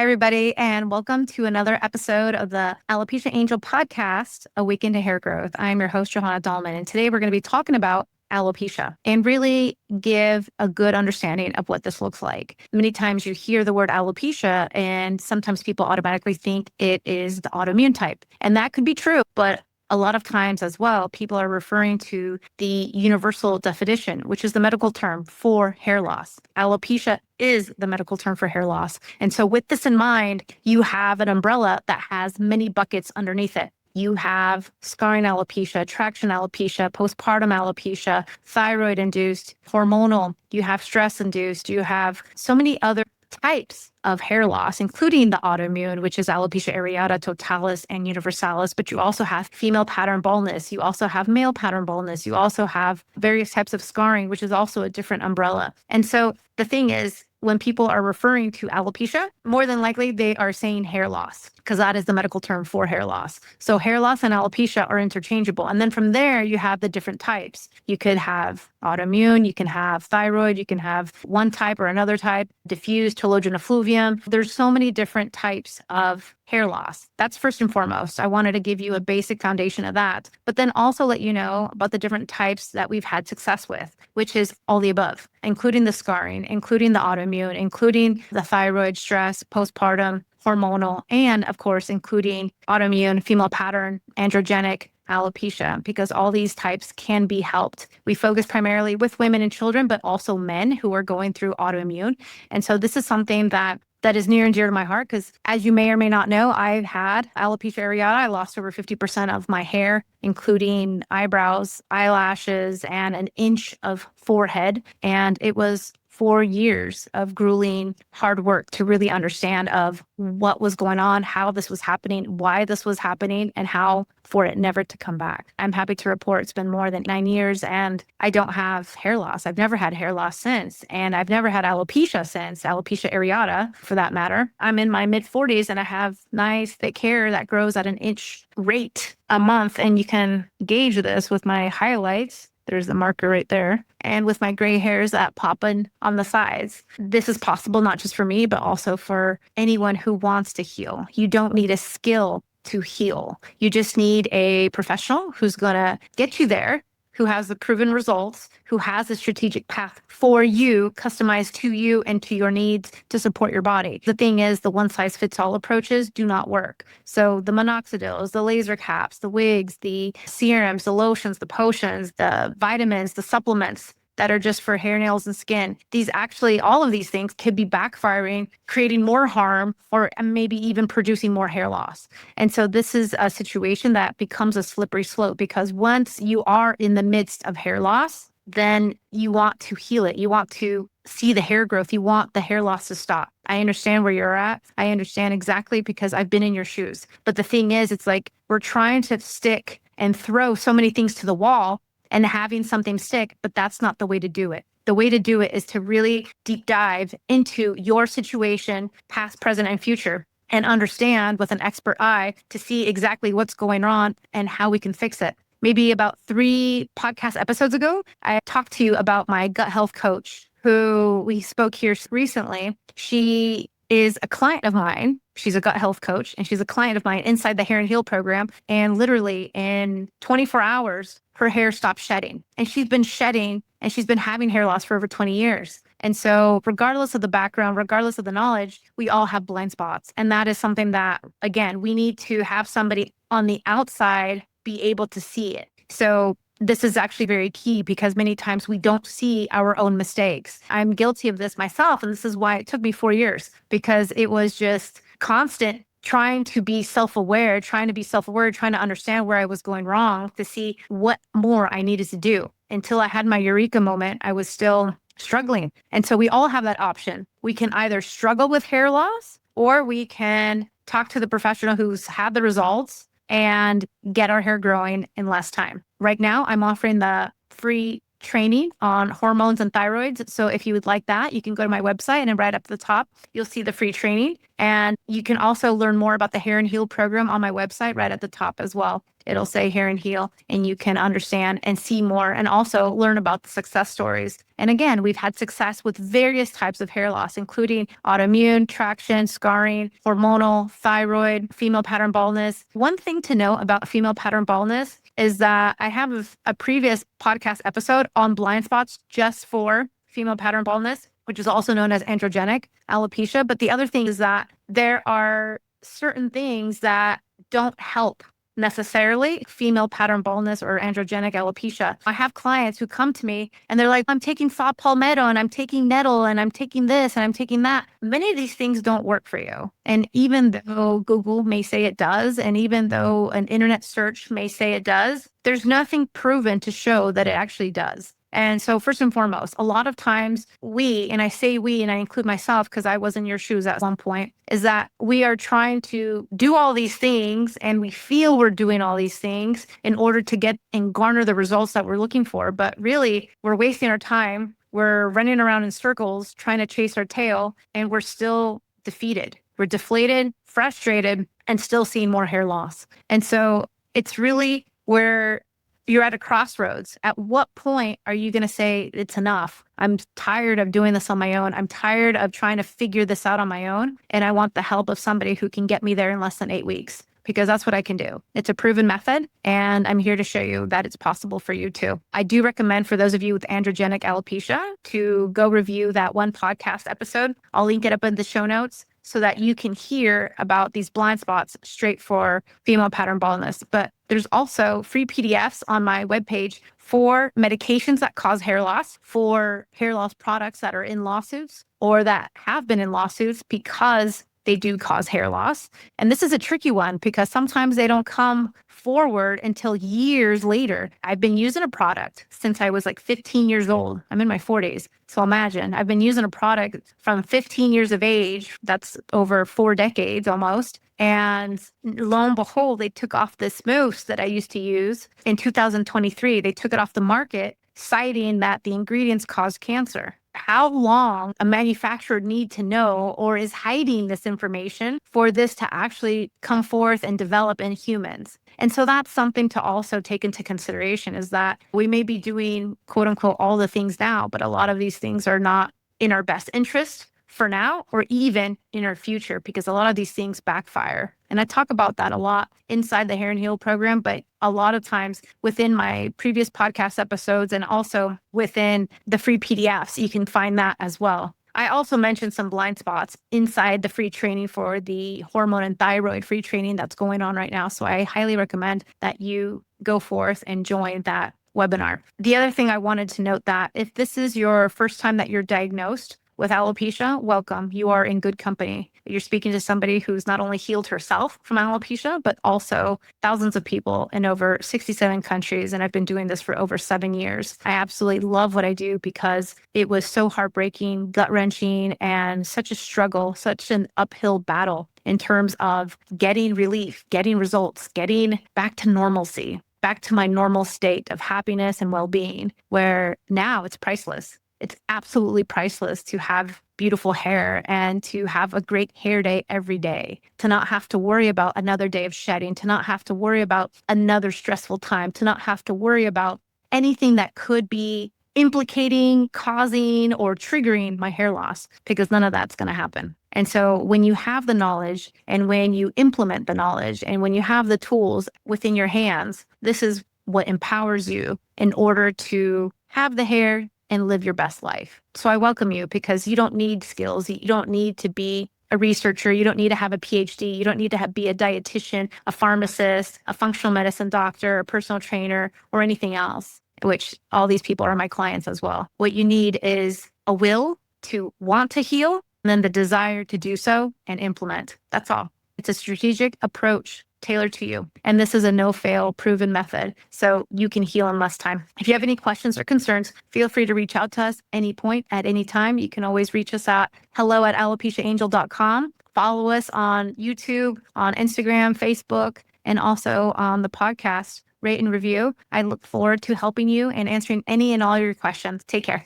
everybody, and welcome to another episode of the Alopecia Angel podcast, Awaken to Hair Growth. I'm your host, Johanna Dahlman, and today we're going to be talking about alopecia and really give a good understanding of what this looks like. Many times you hear the word alopecia, and sometimes people automatically think it is the autoimmune type, and that could be true, but a lot of times as well, people are referring to the universal definition, which is the medical term for hair loss. Alopecia is the medical term for hair loss. And so with this in mind, you have an umbrella that has many buckets underneath it. You have scarring alopecia, traction alopecia, postpartum alopecia, thyroid-induced, hormonal. You have stress-induced. You have so many other types of hair loss, including the autoimmune, which is alopecia areata, totalis, and universalis. But you also have female pattern baldness. You also have male pattern baldness. You also have various types of scarring, which is also a different umbrella. And so the thing is, when people are referring to alopecia, more than likely they are saying hair loss, because that is the medical term for hair loss. So hair loss and alopecia are interchangeable. And then from there, you have the different types. You could have autoimmune, you can have thyroid, you can have one type or another type, diffuse telogen effluvium. There's so many different types of hair loss. That's first and foremost. I wanted to give you a basic foundation of that, but then also let you know about the different types that we've had success with, which is all the above, including the scarring, including the autoimmune, including the thyroid, stress, postpartum, hormonal, and of course, including autoimmune, female pattern, androgenic, alopecia, because all these types can be helped. We focus primarily with women and children, but also men who are going through autoimmune. And so this is something that is near and dear to my heart, because as you may or may not know, I've had alopecia areata. I lost over 50% of my hair, including eyebrows, eyelashes, and an inch of forehead. And it was 4 years of grueling hard work to really understand of what was going on, how this was happening, why this was happening, and how for it never to come back. I'm happy to report it's been more than 9 years and I don't have hair loss. I've never had hair loss since, and I've never had alopecia since, alopecia areata for that matter. I'm in my mid 40s and I have nice thick hair that grows at an inch rate a month, and you can gauge this with my highlights. There's the marker right there. And with my gray hairs that pop in on the sides. This is possible not just for me, but also for anyone who wants to heal. You don't need a skill to heal. You just need a professional who's going to get you there, who has the proven results, who has a strategic path for you, customized to you and to your needs to support your body. The thing is, the one-size-fits-all approaches do not work. So the minoxidils, the laser caps, the wigs, the serums, the lotions, the potions, the vitamins, the supplements that are just for hair, nails, and skin. These actually, all of these things could be backfiring, creating more harm, or maybe even producing more hair loss. And so this is a situation that becomes a slippery slope, because once you are in the midst of hair loss, then you want to heal it. You want to see the hair growth. You want the hair loss to stop. I understand where you're at. I understand exactly, because I've been in your shoes. But the thing is, it's like we're trying to stick and throw so many things to the wall and having something stick, but that's not the way to do it. The way to do it is to really deep dive into your situation, past, present, and future, and understand with an expert eye to see exactly what's going on and how we can fix it. Maybe about 3 podcast episodes ago, I talked to you about my gut health coach, who we spoke here recently. She is a client of mine. She's a gut health coach, and she's a client of mine inside the Hair and Heal program. And literally in 24 hours, her hair stopped shedding. And she's been shedding, and she's been having hair loss for over 20 years. And so regardless of the background, regardless of the knowledge, we all have blind spots. And that is something that, again, we need to have somebody on the outside be able to see it. So this is actually very key, because many times we don't see our own mistakes. I'm guilty of this myself, and this is why it took me 4 years, because it was just constant trying to be self-aware, trying to understand where I was going wrong, to see what more I needed to do. Until I had my eureka moment, I was still struggling. And so we all have that option. We can either struggle with hair loss, or we can talk to the professional who's had the results and get our hair growing in less time. Right now, I'm offering the free training on hormones and thyroids. So if you would like that, you can go to my website, and then right up at the top, you'll see the free training. And you can also learn more about the Hair and Heal program on my website right at the top as well. It'll say Hair and Heal, and you can understand and see more and also learn about the success stories. And again, we've had success with various types of hair loss, including autoimmune, traction, scarring, hormonal, thyroid, female pattern baldness. One thing to know about female pattern baldness is that I have a previous podcast episode on blind spots just for female pattern baldness, which is also known as androgenic alopecia. But the other thing is that there are certain things that don't help necessarily female pattern baldness or androgenic alopecia. I have clients who come to me and they're like, I'm taking saw palmetto and I'm taking nettle and I'm taking this and I'm taking that. Many of these things don't work for you. And even though Google may say it does, and even though an internet search may say it does, there's nothing proven to show that it actually does. And so first and foremost, a lot of times and I say we, and I include myself because I was in your shoes at one point, is that we are trying to do all these things and we feel we're doing all these things in order to get and garner the results that we're looking for. But really, we're wasting our time. We're running around in circles trying to chase our tail, and we're still defeated. We're deflated, frustrated, and still seeing more hair loss. And so it's really where you're at a crossroads. At what point are you going to say it's enough? I'm tired of doing this on my own. I'm tired of trying to figure this out on my own. And I want the help of somebody who can get me there in less than 8 weeks, because that's what I can do. It's a proven method, and I'm here to show you that it's possible for you too. I do recommend for those of you with androgenic alopecia to go review that one podcast episode. I'll link it up in the show notes so that you can hear about these blind spots straight for female pattern baldness. But there's also free PDFs on my webpage for medications that cause hair loss, for hair loss products that are in lawsuits or that have been in lawsuits because they do cause hair loss. And this is a tricky one because sometimes they don't come forward until years later. I've been using a product since I was like 15 years old. I'm in my 40s. So imagine, I've been using a product from 15 years of age. That's over 4 decades almost. And lo and behold, they took off this mousse that I used to use in 2023. They took it off the market, citing that the ingredients cause cancer. How long a manufacturer need to know or is hiding this information for this to actually come forth and develop in humans? And so that's something to also take into consideration, is that we may be doing, quote unquote, all the things now, but a lot of these things are not in our best interest for now or even in our future, because a lot of these things backfire. And I talk about that a lot inside the Hair and Heal program, but a lot of times within my previous podcast episodes and also within the free PDFs, you can find that as well. I also mentioned some blind spots inside the free training for the hormone and thyroid free training that's going on right now. So I highly recommend that you go forth and join that webinar. The other thing I wanted to note, that if this is your first time that you're diagnosed with alopecia, welcome. You are in good company. You're speaking to somebody who's not only healed herself from alopecia, but also thousands of people in over 67 countries. And I've been doing this for over 7 years. I absolutely love what I do because it was so heartbreaking, gut-wrenching, and such a struggle, such an uphill battle in terms of getting relief, getting results, getting back to normalcy, back to my normal state of happiness and well-being, where now it's priceless. It's absolutely priceless to have beautiful hair and to have a great hair day every day, to not have to worry about another day of shedding, to not have to worry about another stressful time, to not have to worry about anything that could be implicating, causing, or triggering my hair loss, because none of that's going to happen. And so when you have the knowledge and when you implement the knowledge and when you have the tools within your hands, this is what empowers you in order to have the hair and live your best life. So I welcome you, because you don't need skills. You don't need to be a researcher. You don't need to have a PhD. You don't need to be a dietitian, a pharmacist, a functional medicine doctor, a personal trainer, or anything else, which all these people are my clients as well. What you need is a will to want to heal, and then the desire to do so and implement. That's all. It's a strategic approach tailored to you. And this is a no-fail proven method, so you can heal in less time. If you have any questions or concerns, feel free to reach out to us any point at any time. You can always reach us at hello@alopeciaangel.com. Follow us on YouTube, on Instagram, Facebook, and also on the podcast rate, and review. I look forward to helping you and answering any and all your questions. Take care.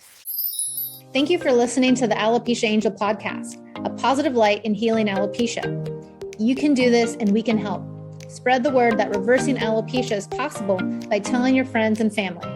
Thank you for listening to the Alopecia Angel podcast, a positive light in healing alopecia. You can do this and we can help. Spread the word that reversing alopecia is possible by telling your friends and family.